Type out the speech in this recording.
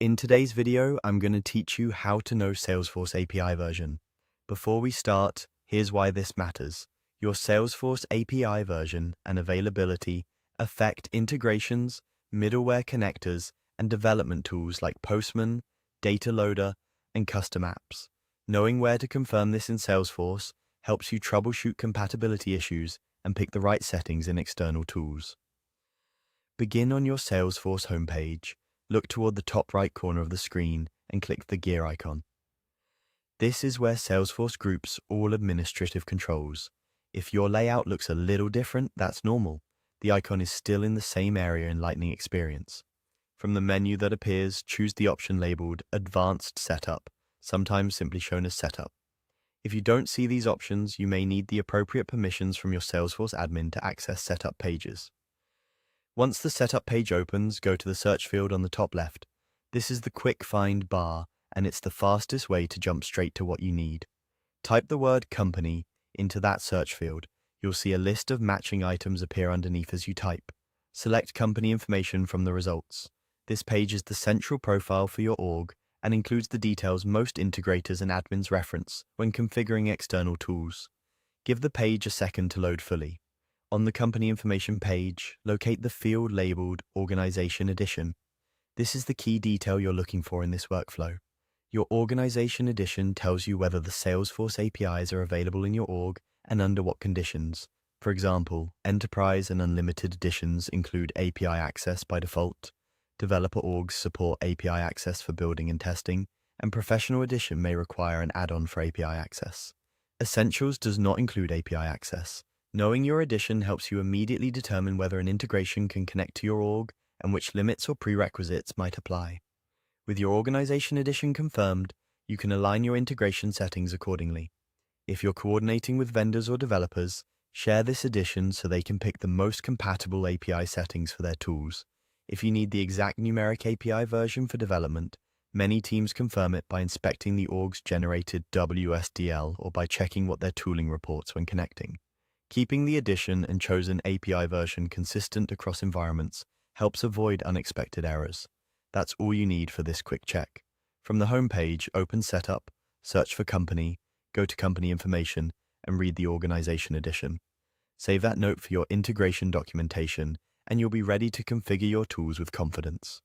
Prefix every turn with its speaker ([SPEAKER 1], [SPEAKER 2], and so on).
[SPEAKER 1] In today's video, I'm going to teach you how to know Salesforce API version. Before we start, here's why this matters. Your Salesforce API version and availability affect integrations, middleware connectors, and development tools like Postman, Data Loader, and custom apps. Knowing where to confirm this in Salesforce helps you troubleshoot compatibility issues and pick the right settings in external tools. Begin on your Salesforce homepage. Look toward the top right corner of the screen and click the gear icon. This is where Salesforce groups all administrative controls. If your layout looks a little different, that's normal. The icon is still in the same area in Lightning Experience. From the menu that appears, choose the option labeled Advanced Setup, sometimes simply shown as Setup. If you don't see these options, you may need the appropriate permissions from your Salesforce admin to access setup pages. Once the setup page opens, go to the search field on the top left. This is the quick find bar, and it's the fastest way to jump straight to what you need. Type the word company into that search field. You'll see a list of matching items appear underneath as you type. Select company information from the results. This page is the central profile for your org and includes the details most integrators and admins reference when configuring external tools. Give the page a second to load fully. On the company information page, locate the field labeled Organization Edition. This is the key detail you're looking for in this workflow. Your Organization Edition tells you whether the Salesforce APIs are available in your org and under what conditions. For example, Enterprise and Unlimited editions include API access by default. Developer orgs support API access for building and testing, and Professional Edition may require an add-on for API access. Essentials does not include API access. Knowing your edition helps you immediately determine whether an integration can connect to your org and which limits or prerequisites might apply. With your Organization Edition confirmed, you can align your integration settings accordingly. If you're coordinating with vendors or developers, share this edition so they can pick the most compatible API settings for their tools. If you need the exact numeric API version for development, many teams confirm it by inspecting the org's generated WSDL or by checking what their tooling reports when connecting. Keeping the edition and chosen API version consistent across environments helps avoid unexpected errors. That's all you need for this quick check. From the home page, open Setup, search for Company, go to Company Information, and read the Organization Edition. Save that note for your integration documentation, and you'll be ready to configure your tools with confidence.